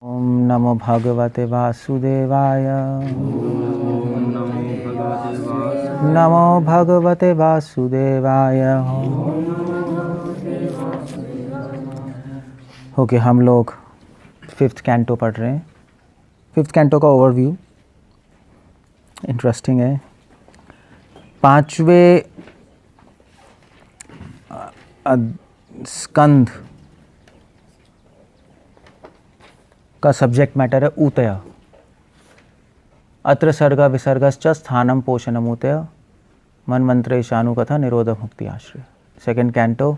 ओम नमो भगवते वासुदेवाय। नमो भगवते वासुदेवाय। ओके, हम लोग 5th कैंटो पढ़ रहे हैं। 5th कैंटो का ओवरव्यू इंटरेस्टिंग है। 5वें स्कंद का सब्जेक्ट मैटर है ऊतय। अत्र सर्ग विसर्गश्च स्थानम पोषणम ऊतय मनमंत्र ईशानु कथा निरोध मुक्ति आश्रय। 2nd canto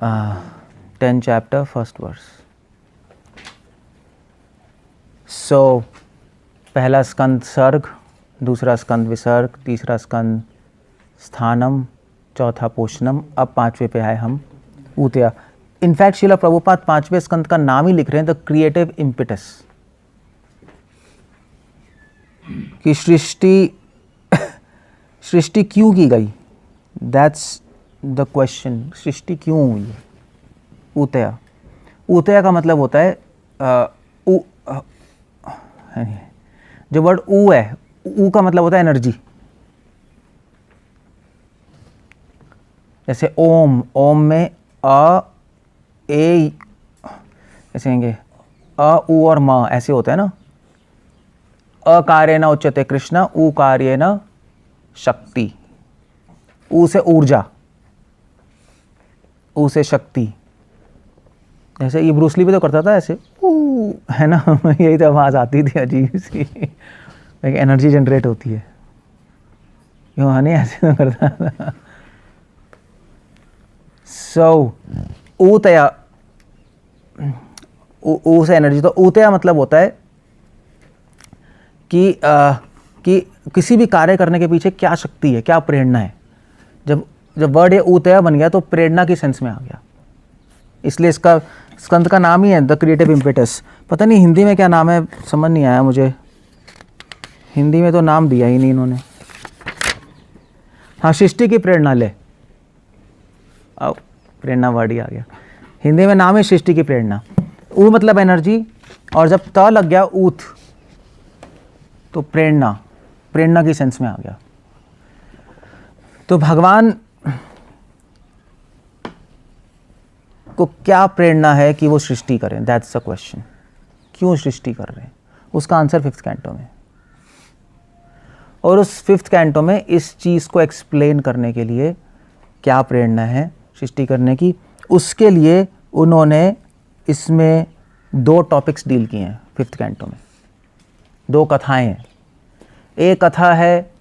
10th chapter 1st verse. सो पहला स्कंद सर्ग, दूसरा स्कंद विसर्ग, तीसरा स्कंद स्थानम, चौथा पोषणम। अब 5वें पे आए हम ऊतय। इनफैक्ट श्रील प्रभुपाद 5वें स्कंद का नाम ही लिख रहे हैं द क्रिएटिव इम्पेटस, कि सृष्टि क्यों की गई। दैट्स द क्वेश्चन, सृष्टि क्यों हुई है। ऊतय, ऊतय का मतलब होता है जो वर्ड ऊ है, ऊ का मतलब होता है एनर्जी। जैसे ओम, ओम में अ ए ऐसे कहेंगे, अ उ और म ऐसे होता है ना। अकार्येण उच्यते कृष्ण, उ कार्येण शक्ति। ऊ से ऊर्जा, ऊ से शक्ति। जैसे ये ब्रूसली भी तो करता था ऐसे ऊ, है ना। यही तो आवाज़ आती थी अजीब सी, एक एनर्जी जनरेट होती है। यूँ हनी ऐसे तो करता था। सो ऊतय, ऊ से एनर्जी। तो ऊतय मतलब होता है कि किसी भी कार्य करने के पीछे क्या शक्ति है, क्या प्रेरणा है। जब वर्ड ये ऊतय बन गया तो प्रेरणा की सेंस में आ गया। इसलिए इसका स्कंद का नाम ही है द क्रिएटिव इम्पेटस। पता नहीं हिंदी में क्या नाम है, समझ नहीं आया मुझे। हिंदी में तो नाम दिया ही नहीं इन्होंने। हाँ, सृष्टि की प्रेरणा ले। अब प्रेरणा वर्ड ही आ गया। हिंदी में नाम है सृष्टि की प्रेरणा। ऊ मतलब एनर्जी, और जब त लग गया ऊत तो प्रेरणा, प्रेरणा की सेंस में आ गया। तो भगवान को क्या प्रेरणा है कि वो सृष्टि करें, दैट्स द क्वेश्चन। क्यों सृष्टि कर रहे हैं, उसका आंसर 5th कैंटो में। और उस 5th कैंटो में इस चीज़ को एक्सप्लेन करने के लिए क्या प्रेरणा है सृष्टि करने की, उसके लिए उन्होंने इसमें 2 टॉपिक्स डील किए हैं 5th कैंटो में। 2 कथाएं हैं। एक कथा है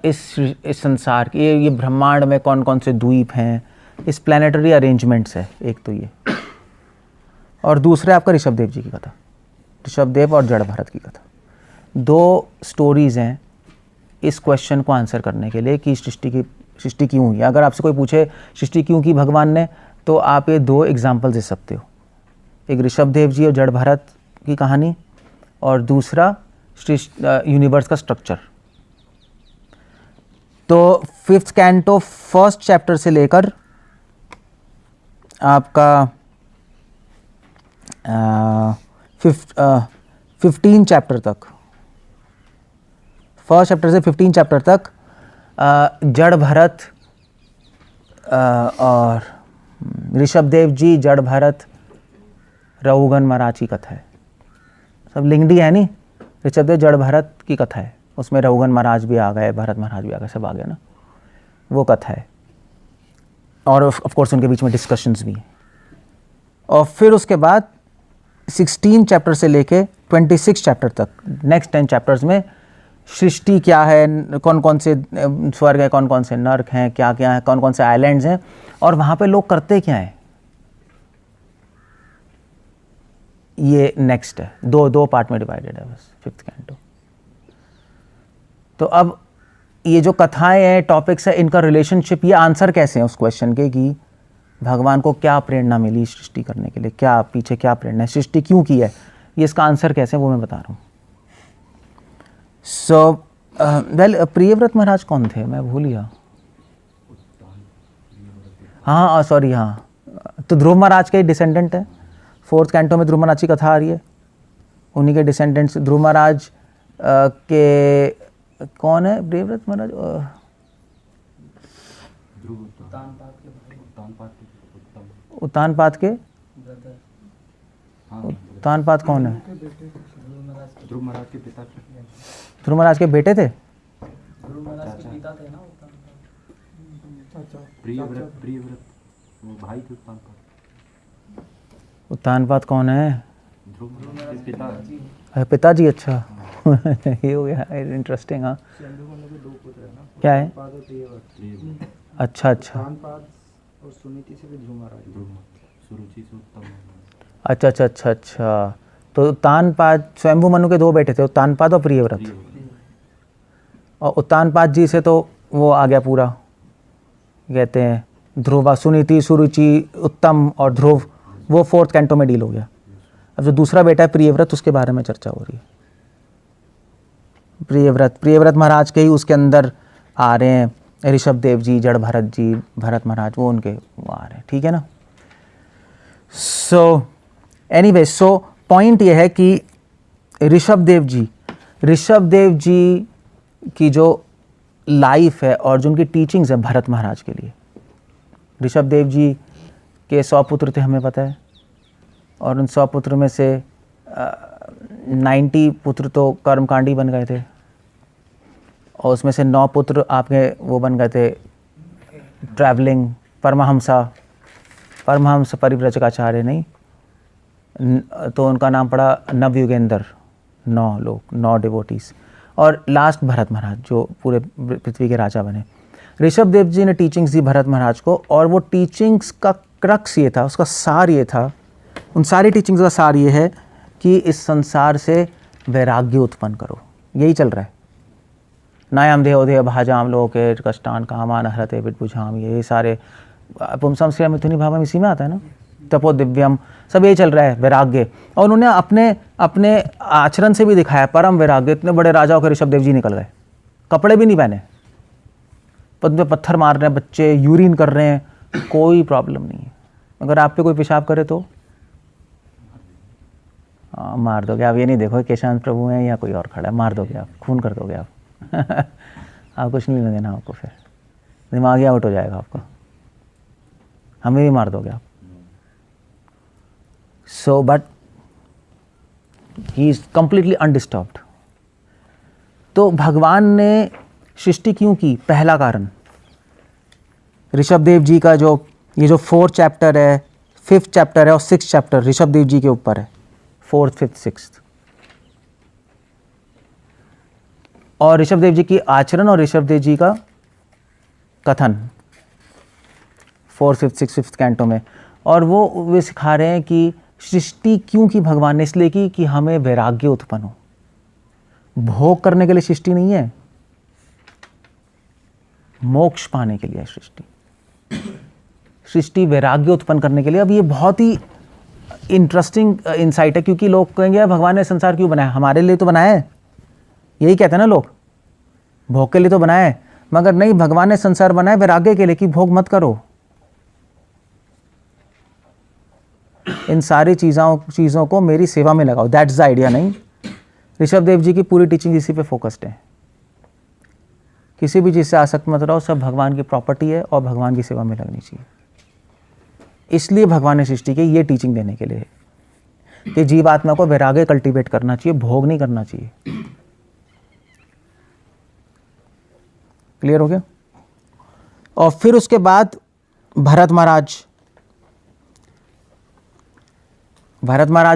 इस संसार की, ये ब्रह्मांड में कौन कौन से द्वीप हैं, इस प्लानिटरी अरेंजमेंट्स है एक तो ये। और दूसरा आपका ऋषभदेव जी की कथा, ऋषभदेव और जड़ भरत की कथा। 2 स्टोरीज़ हैं इस क्वेश्चन को आंसर करने के लिए कि सृष्टि क्यों हुई। अगर आपसे कोई पूछे सृष्टि क्यों की भगवान ने, तो आप ये 2 एग्जाम्पल दे सकते हो। एक ऋषभदेव जी और जड़ भरत की कहानी, और दूसरा यूनिवर्स का स्ट्रक्चर। तो 5th कैंटो 1st चैप्टर से लेकर आपका 15 चैप्टर तक, 1st चैप्टर से 15 चैप्टर तक जड़ भरत और ऋषभदेव जी, जड़ भरत, रघुगण महाराज की कथा है। सब लिंगडी है नहीं, ऋषभदेव जड़ भरत की कथा है। उसमें रघुगण महाराज भी आ गए, भरत महाराज भी आ गए, सब आ गए ना, वो कथा है। और ऑफ कोर्स उनके बीच में डिस्कशंस भी हैं। और फिर उसके बाद 16 चैप्टर से लेके 26 चैप्टर तक, नेक्स्ट 10 चैप्टर्स में सृष्टि क्या है, कौन कौन से स्वर्ग है, कौन कौन से नर्क हैं, क्या क्या है, कौन कौन से आइलैंड्स हैं, और वहाँ पे लोग करते क्या हैं, ये नेक्स्ट है। 2 पार्ट में डिवाइडेड है बस 5th कैंटो। तो अब ये जो कथाएं हैं, टॉपिक्स है, इनका रिलेशनशिप, ये आंसर कैसे हैं उस क्वेश्चन के कि भगवान को क्या प्रेरणा मिली सृष्टि करने के लिए, क्या पीछे क्या प्रेरणा है, सृष्टि क्यों की है, ये इसका आंसर कैसे है वो मैं बता रहा हूँ। सो वेल, प्रियव्रत महाराज कौन थे, मैं भूल गया। हाँ सॉरी, हाँ, तो ध्रुव महाराज के डिसेंडेंट है। 4th कैंटो में ध्रुव महाराज की कथा आ रही है, उन्हीं के डिसेंडेंट्स। ध्रुव महाराज के कौन है प्रियव्रत महाराज? उत्तानपाद के उत्तानपाद कौन है? ध्रुव महाराज के पिता, ध्रुव महाराज के बेटे थे। ध्रुव महाराज के पिता थे ना प्रियव्रत, प्रियव्रत वो भाई थे उत्तानपाद। उत्तानपाद कौन है? ध्रुव महाराज के पिता। अरे पिताजी, अच्छा। ये हो गया, इंटरेस्टिंग। हाँ, क्या है? अच्छा अच्छा और सुनीति से भी ध्रुव महाराज, सुरुचि से उत्तम। अच्छा अच्छा अच्छा अच्छा। तो उत्तानपाद स्वयंभू मनु के 2 बेटे थे, उत्तानपाद और प्रियव्रत। और उत्तानपाद जी से तो वो आ गया पूरा, कहते हैं ध्रुवा, सुनीति, सुरुचि, उत्तम और ध्रुव, वो 4th कैंटो में डील हो गया। अब जो दूसरा बेटा है प्रियव्रत, उसके बारे में चर्चा हो रही है। प्रियव्रत महाराज के ही उसके अंदर आ रहे हैं ऋषभ देव जी, जड़ भरत जी, भरत महाराज, वो उनके वो आ रहे हैं, ठीक है ना। सो एनीवे, सो पॉइंट ये है कि ऋषभ देव जी की जो लाइफ है और जो उनकी टीचिंग्स है भरत महाराज के लिए। ऋषभ देव जी के 100 पुत्र थे, हमें पता है, और उन 100 पुत्र में से 90 पुत्र तो कर्मकांडी बन गए थे, और उसमें से 9 पुत्र आपके वो बन गए थे ट्रैवलिंग परमहंस परिव्रजकाचार्य, नहीं तो उनका नाम पड़ा नवयुगेंद्र। 9 लोग, 9 डिवोटीज, और लास्ट भरत महाराज जो पूरे पृथ्वी के राजा बने। ऋषभ देव जी ने टीचिंग्स दी भरत महाराज को, और वो टीचिंग्स का क्रक्स ये था, उसका सार ये था, उन सारी टीचिंग्स का सार ये है कि इस संसार से वैराग्य उत्पन्न करो। यही चल रहा है। नायम देहोदय भाजाम लोके कष्टान कामान हरते विद्भुजाम, ये सारे पुंसम श्रिया मिथुनी भावम इसी में आता है ना, तपो दिव्यम, सब यही चल रहा है, वैराग्य। और उन्होंने अपने आचरण से भी दिखाया परम वैराग्य। इतने बड़े राजाओं के ऋषभ देव जी निकल गए, कपड़े भी नहीं पहने, पद पे पत्थर मार रहे हैं बच्चे, यूरिन कर रहे हैं, कोई प्रॉब्लम नहीं है। अगर आप पे कोई पेशाब करे तो मार दोगे आप, ये नहीं देखो केशांत प्रभु हैं या कोई और खड़ा है, मार दोगे आप, खून कर दोगे आप। आप कुछ नहीं देना आपको, फिर दिमाग ही आउट हो जाएगा आपका, हमें भी मार दोगे आप। So but he is completely undisturbed. तो भगवान ने सृष्टि क्यों की? पहला कारण, ऋषभ देव जी का जो ये जो 4th चैप्टर है, 5th चैप्टर है और 6th चैप्टर ऋषभ देव जी के ऊपर है, 4th, 5th, 6th। और ऋषभ देव जी की आचरण और ऋषभ देव जी का कथन 4th, 5th, 6th, 5th canto में। और वो सिखा रहे हैं कि सृष्टि क्यों की भगवान ने? इसलिए कि हमें वैराग्य उत्पन्न हो। भोग करने के लिए सृष्टि नहीं है, मोक्ष पाने के लिए है सृष्टि। सृष्टि वैराग्य उत्पन्न करने के लिए। अब ये बहुत ही इंटरेस्टिंग इंसाइट है, क्योंकि लोग कहेंगे भगवान ने संसार क्यों बनाया? हमारे लिए तो बनाया है, यही कहते हैं ना लोग, भोग के लिए तो बनाया है। मगर नहीं, भगवान ने संसार बनाया वैराग्य के लिए, कि भोग मत करो। इन सारी चीज़ों को मेरी सेवा में लगाओ, दैट्स द आइडिया। नहीं, ऋषभ देव जी की पूरी टीचिंग इसी पे फोकस्ड है। किसी भी चीज़ से आसक्त मत रहो, सब भगवान की प्रॉपर्टी है और भगवान की सेवा में लगनी चाहिए। इसलिए भगवान ने सृष्टि की ये टीचिंग देने के लिए कि जीवात्मा को वैराग्य कल्टीवेट करना चाहिए, भोग नहीं करना चाहिए। क्लियर हो गया? और फिर उसके बाद भरत महाराज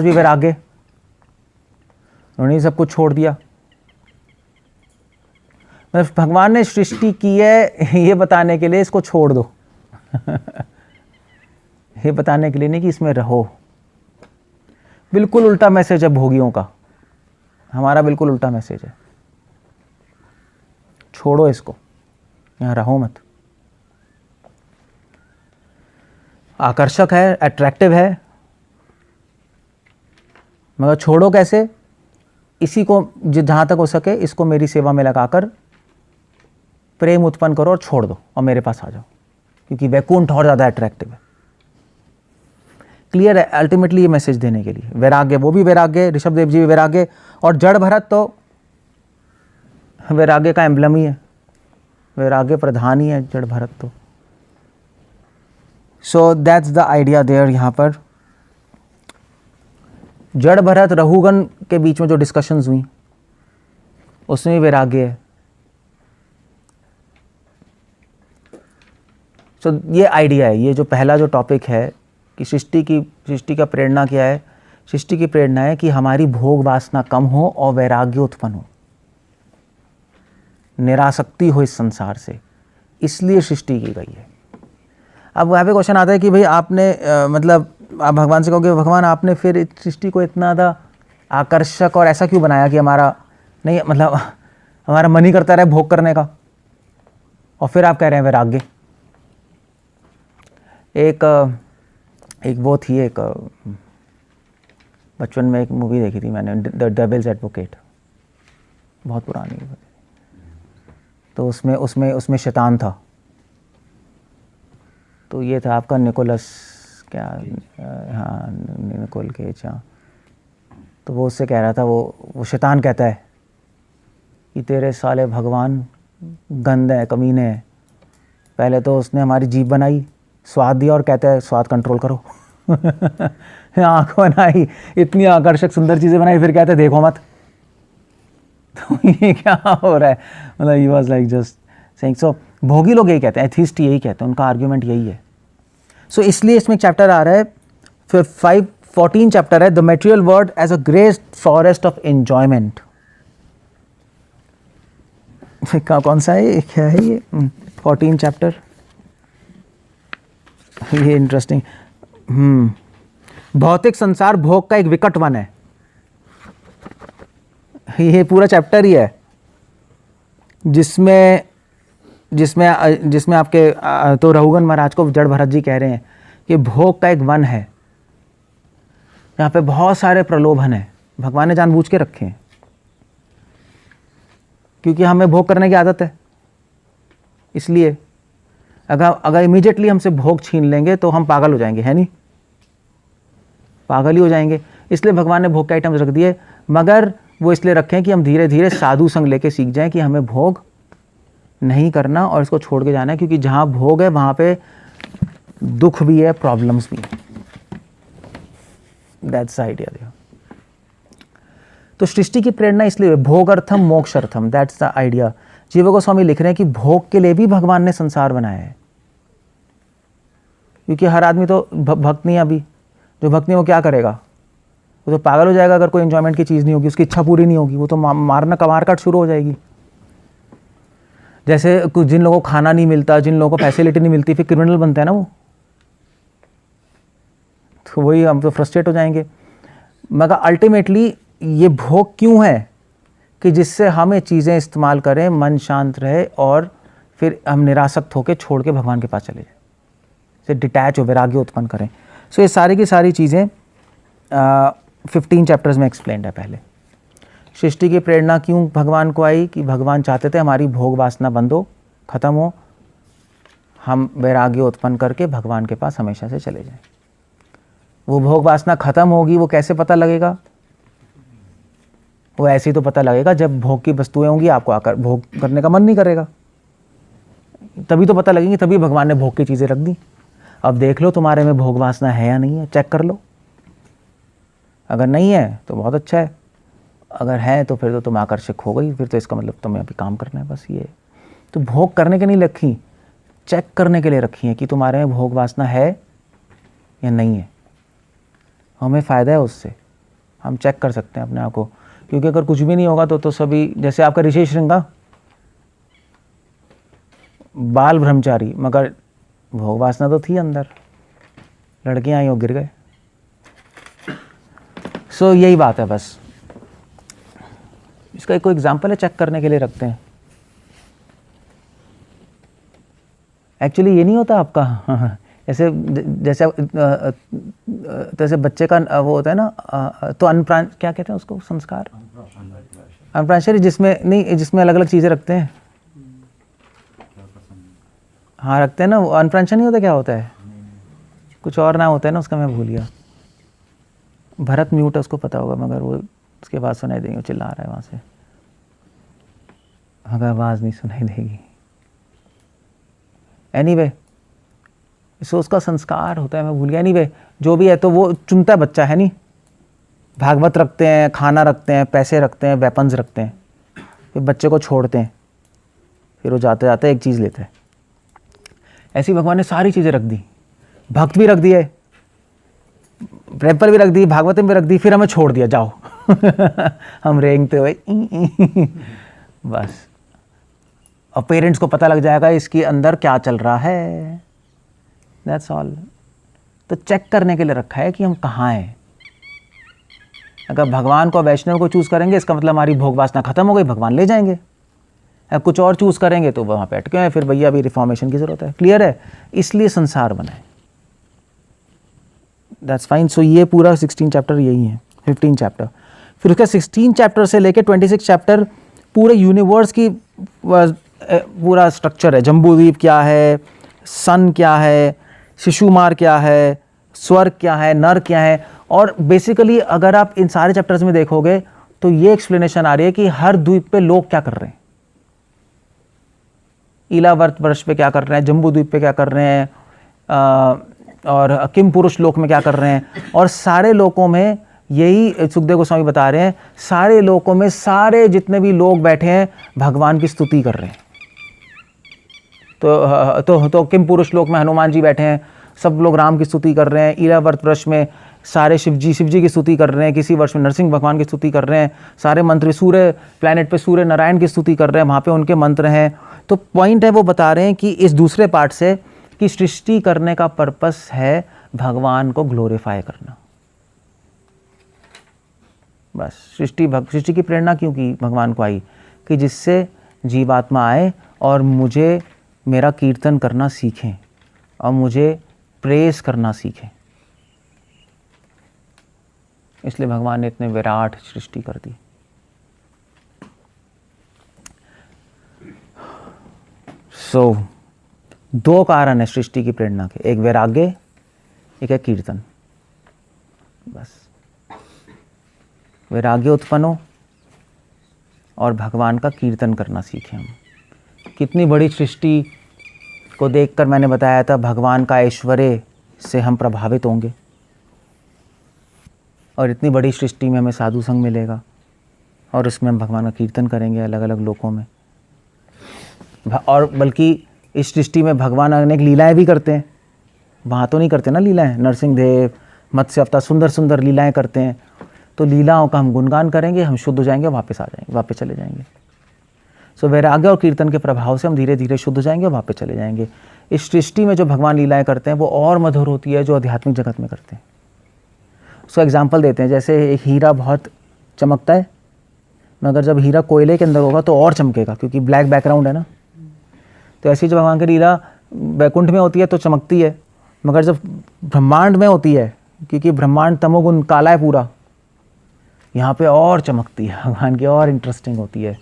भी वैराग्य, उन्होंने सब कुछ छोड़ दिया। भगवान ने सृष्टि की है ये बताने के लिए इसको छोड़ दो। ये बताने के लिए नहीं कि इसमें रहो। बिल्कुल उल्टा मैसेज है भोगियों का, हमारा बिल्कुल उल्टा मैसेज है। छोड़ो इसको, यहां रहो मत। आकर्षक है, अट्रैक्टिव है, मगर छोड़ो कैसे? इसी को जहां तक हो सके इसको मेरी सेवा में लगाकर प्रेम उत्पन्न करो और छोड़ दो और मेरे पास आ जाओ, क्योंकि वैकुंठ और ज़्यादा अट्रैक्टिव है। क्लियर है अल्टीमेटली ये मैसेज देने के लिए। वैराग्य, वो भी वैराग्य, ऋषभदेव जी भी वैराग्य, और जड़ भरत तो वैराग्य का एम्बलम ही है, वैराग्य प्रधान ही है जड़ भरत तो। So that's the idea there. यहाँ पर जड़ भरत रहुगण के बीच में जो डिस्कशंस हुई उसमें भी वैराग्य है। सो ये आइडिया है, ये जो पहला जो टॉपिक है कि सृष्टि का प्रेरणा क्या है। सृष्टि की प्रेरणा है कि हमारी भोग वासना कम हो और वैराग्य उत्पन्न हो, निरासक्ति हो इस संसार से, इसलिए सृष्टि की गई है। अब वहाँ पे क्वेश्चन आता है कि भाई आपने मतलब आप भगवान से कहोगे भगवान आपने फिर इस सृष्टि को इतना ज़्यादा आकर्षक और ऐसा क्यों बनाया कि हमारा नहीं, मतलब हमारा मन ही करता रहे भोग करने का, और फिर आप कह रहे हैं वैराग्य। एक वो थी, एक बचपन में एक मूवी देखी थी मैंने, द डेविल्स एडवोकेट, बहुत पुरानी। तो उसमें शैतान था। तो ये था आपका निकोलस क्या, हाँ निकोल केज, हाँ। तो वो उससे कह रहा था, वो शैतान कहता है कि तेरे साले भगवान गंदे हैं, कमीने हैं। पहले तो उसने हमारी जीभ बनाई, स्वाद दिया, और कहता है स्वाद कंट्रोल करो। आँख बनाई, इतनी आकर्षक सुंदर चीज़ें बनाई, फिर कहते देखो मत। तो ये क्या हो रहा है, मतलब he was like just saying. So भोगी लोग यही कहते हैं, एथिस्ट यही कहते हैं, उनका आर्ग्यूमेंट यही है। सो इसलिए इसमें एक चैप्टर आ रहा है, फिर 14 चैप्टर है, the material world as a great forest of enjoyment. कौन सा है, क्या है ये 14 चैप्टर, ये इंटरेस्टिंग। भौतिक संसार भोग का एक विकट वन है, ये पूरा चैप्टर ही है, जिसमें आपके तो रहुगण महाराज को जड़ भरत जी कह रहे हैं कि भोग का एक वन है, यहाँ पे बहुत सारे प्रलोभन है, भगवान ने जानबूझ के रखे हैं, क्योंकि हमें भोग करने की आदत है। इसलिए अगर इमीडिएटली हमसे भोग छीन लेंगे तो हम पागल हो जाएंगे, है नहीं, पागल ही हो जाएंगे। इसलिए भगवान ने भोग के आइटम्स रख दिए, मगर वो इसलिए रखें कि हम धीरे धीरे साधु संग लेके सीख जाएं कि हमें भोग नहीं करना और इसको छोड़ के जाना है, क्योंकि जहाँ भोग है वहाँ पे दुख भी है, प्रॉब्लम्स भी है। That's the idea there. तो सृष्टि की प्रेरणा इसलिए भोगार्थम मोक्षार्थम, that's the idea. Jiva Goswami लिख रहे हैं कि भोग के लिए भी भगवान ने संसार बनाया है, क्योंकि हर आदमी तो भक्त नहीं है। अभी जो भक्त नहीं वो क्या करेगा, वो तो पागल हो जाएगा अगर कोई एंजॉयमेंट की चीज़ नहीं होगी, उसकी इच्छा पूरी नहीं होगी, वो तो मारना कमार काट शुरू हो जाएगी। जैसे कुछ जिन लोगों को खाना नहीं मिलता, जिन लोगों को फैसिलिटी नहीं मिलती, फिर क्रिमिनल बनता है ना वो, तो वही हम तो फ्रस्ट्रेट हो जाएंगे। मगर अल्टीमेटली ये भोग क्यों है कि जिससे हम ये चीज़ें इस्तेमाल करें, मन शांत रहे और फिर हम निरासक्त होकर छोड़ के भगवान के पास चले जाए, से डिटैच हो, वैराग्य उत्पन्न करें। सो ये सारी की सारी चीज़ें 15 चैप्टर्स में एक्सप्लेन्ड है। पहले सृष्टि की प्रेरणा क्यों भगवान को आई, कि भगवान चाहते थे हमारी भोग वासना बंद हो, ख़त्म हो, हम वैराग्य उत्पन्न करके भगवान के पास हमेशा से चले जाएं। वो भोग वासना ख़त्म होगी, वो कैसे पता लगेगा, वो ऐसे ही तो पता लगेगा जब भोग की वस्तुएं होंगी, आपको आकर भोग करने का मन नहीं करेगा, तभी तो पता लगेंगी, तभी भगवान ने भोग की चीज़ें रख दी। अब देख लो तुम्हारे में भोग वासना है या नहीं है, चेक कर लो। अगर नहीं है तो बहुत अच्छा है, अगर है तो फिर तो तुम आकर्षक हो गई, फिर तो इसका मतलब तुम्हें अभी काम करना है, बस ये। तो भोग करने के नहीं रखी, चेक करने के लिए रखी है कि तुम्हारे में भोग वासना है या नहीं है। हमें फ़ायदा है उससे, हम चेक कर सकते हैं अपने आप को, क्योंकि अगर कुछ भी नहीं होगा तो सभी, जैसे आपका ऋषि श्रृंगा बाल ब्रह्मचारी, मगर भोग वासना तो थी अंदर, लड़कियां आई वो गिर गए। सो यही बात है बस। इसका एक कोई एग्जाम्पल है, चेक करने के लिए रखते हैं। एक्चुअली ये नहीं होता आपका जैसे जैसे बच्चे का वो होता है ना, तो अनप्राण क्या कहते हैं उसको, संस्कार, अनप्रांशरी, जिसमें नहीं, जिसमें अलग अलग चीज़ें रखते हैं। हाँ रखते हैं ना, वो अनप्रांशन नहीं होता, क्या होता है, कुछ और नाम होता है ना उसका, मैं भूल गया। भरत म्यूट है, उसको पता होगा, मगर वो उसके बाद सुनाई देंगे, वो चिल्ला रहा है वहाँ से, मगर आवाज़ नहीं सुनाई देगी। एनीवे सो उसका संस्कार होता है, मैं भूल गया। एनीवे जो भी है, तो वो चुनता है बच्चा, है नहीं, भागवत रखते हैं, खाना रखते हैं, पैसे रखते हैं, वेपन्स रखते हैं, फिर बच्चे को छोड़ते हैं, फिर वो जाते जाते एक चीज़ लेते हैं। ऐसी भगवान ने सारी चीज़ें रख दी, भक्त भी रख दिए, टेम्पल भी रख दी, भागवत भी रख दी, फिर हमें छोड़ दिया, जाओ हम रेंगते हुए बस। और पेरेंट्स को पता लग जाएगा इसके अंदर क्या चल रहा है, दैट्स ऑल। तो चेक करने के लिए रखा है कि हम कहाँ हैं। अगर भगवान को वैष्णव को चूज़ करेंगे, इसका मतलब हमारी भोग वासना खत्म हो गई, भगवान ले जाएंगे। अब कुछ और चूज़ करेंगे तो वहाँ पे अटके हैं, फिर भैया अभी रिफॉर्मेशन की ज़रूरत है। क्लियर है? इसलिए संसार बना है, दैट्स फाइन। सो ये पूरा 16 चैप्टर यही है, 15 चैप्टर। फिर उसका 16 चैप्टर से लेके 26 चैप्टर पूरे यूनिवर्स की पूरा स्ट्रक्चर है। जम्बूद्वीप क्या है, सन क्या है, शिशुमार क्या है, स्वर्ग क्या है, नर क्या है। और बेसिकली अगर आप इन सारे चैप्टर्स में देखोगे तो ये एक्सप्लेनेशन आ रही है कि हर द्वीप पे लोग क्या कर रहे हैं, ईलावर्त वर्ष पे क्या कर रहे हैं, जम्बू द्वीप पे क्या कर रहे हैं, और किम पुरुष लोक में क्या कर रहे हैं। और सारे लोकों में यही सुखदेव गोस्वामी बता रहे हैं, सारे लोकों में सारे जितने भी लोग बैठे हैं भगवान की स्तुति कर रहे हैं। तो किम पुरुष लोक में हनुमान जी बैठे हैं, सब लोग राम की स्तुति कर रहे हैं। ईरावर्त वर्ष में सारे शिव जी की स्तुति कर रहे हैं। किसी वर्ष में नरसिंह भगवान की स्तुति कर रहे हैं। सारे मंत्र सूर्य प्लैनेट पे सूर्य नारायण की स्तुति कर रहे हैं, वहाँ पे उनके मंत्र हैं। तो पॉइंट है वो बता रहे हैं कि इस दूसरे पार्ट से कि सृष्टि करने का पर्पस है भगवान को ग्लोरीफाई करना। बस सृष्टि की प्रेरणा क्यों की भगवान को आई, कि जिससे जीवात्मा आए और मुझे मेरा कीर्तन करना सीखें और मुझे प्रेस करना सीखें। इसलिए भगवान ने इतने विराट सृष्टि कर दी। सो दो कारण है सृष्टि की प्रेरणा के, एक वैराग्य, एक है कीर्तन। बस वैराग्य उत्पन्न हो और भगवान का कीर्तन करना सीखें हम। कितनी बड़ी सृष्टि को देखकर मैंने बताया था भगवान का ऐश्वर्य से हम प्रभावित होंगे, और इतनी बड़ी सृष्टि में हमें साधु संग मिलेगा और उसमें हम भगवान का कीर्तन करेंगे अलग अलग लोकों में। और बल्कि इस सृष्टि में भगवान अनेक लीलाएं भी करते हैं। वहाँ तो नहीं करते ना लीलाएं, नरसिंह देव मत्स्य अवतार सुंदर सुंदर लीलाएं करते हैं। तो लीलाओं का हम गुणगान करेंगे, हम शुद्ध हो जाएंगे, वापस आ जाएंगे, वापस चले जाएंगे। सो वैराग्य और कीर्तन के प्रभाव से हम धीरे धीरे शुद्ध हो जाएंगे और वापस चले जाएंगे। इस सृष्टि में जो भगवान लीलाएं करते हैं वो और मधुर होती है जो आध्यात्मिक जगत में करते हैं। उसका एग्जाम्पल देते हैं, जैसे एक हीरा बहुत चमकता है, मगर जब हीरा कोयले के अंदर होगा तो और चमकेगा, क्योंकि ब्लैक बैकग्राउंड है ना। तो ऐसी जब भगवान की लीला वैकुंठ में होती है तो चमकती है, मगर जब ब्रह्मांड में होती है, क्योंकि ब्रह्मांड तमोगुण काला है पूरा, यहाँ पे और चमकती है भगवान की, और इंटरेस्टिंग होती है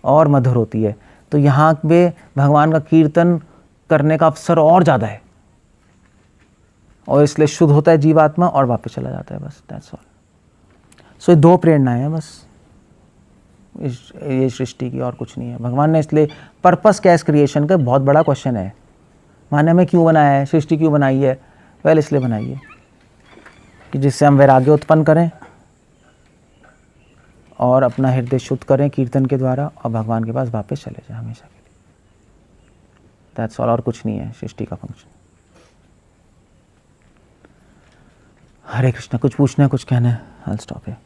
और मधुर होती है। तो यहाँ पे भगवान का कीर्तन करने का अवसर और ज़्यादा है, और इसलिए शुद्ध होता है जीवात्मा और वापस चला जाता है। बस दैट्स ऑल। सो ये दो प्रेरणाएं हैं बस ये सृष्टि की, और कुछ नहीं है। भगवान ने इसलिए पर्पस क्या है इस क्रिएशन का, बहुत बड़ा क्वेश्चन है। माने हमें क्यों बनाया है, सृष्टि क्यों बनाई है? वेल इसलिए बनाई है कि जिससे हम वैराग्य उत्पन्न करें और अपना हृदय शुद्ध करें कीर्तन के द्वारा, और भगवान के पास वापस चले जाएं हमेशा के लिए। दैट्स ऑल, और कुछ नहीं है सृष्टि का फंक्शन। हरे कृष्णा। कुछ पूछना है, कुछ कहना है? I will stop here.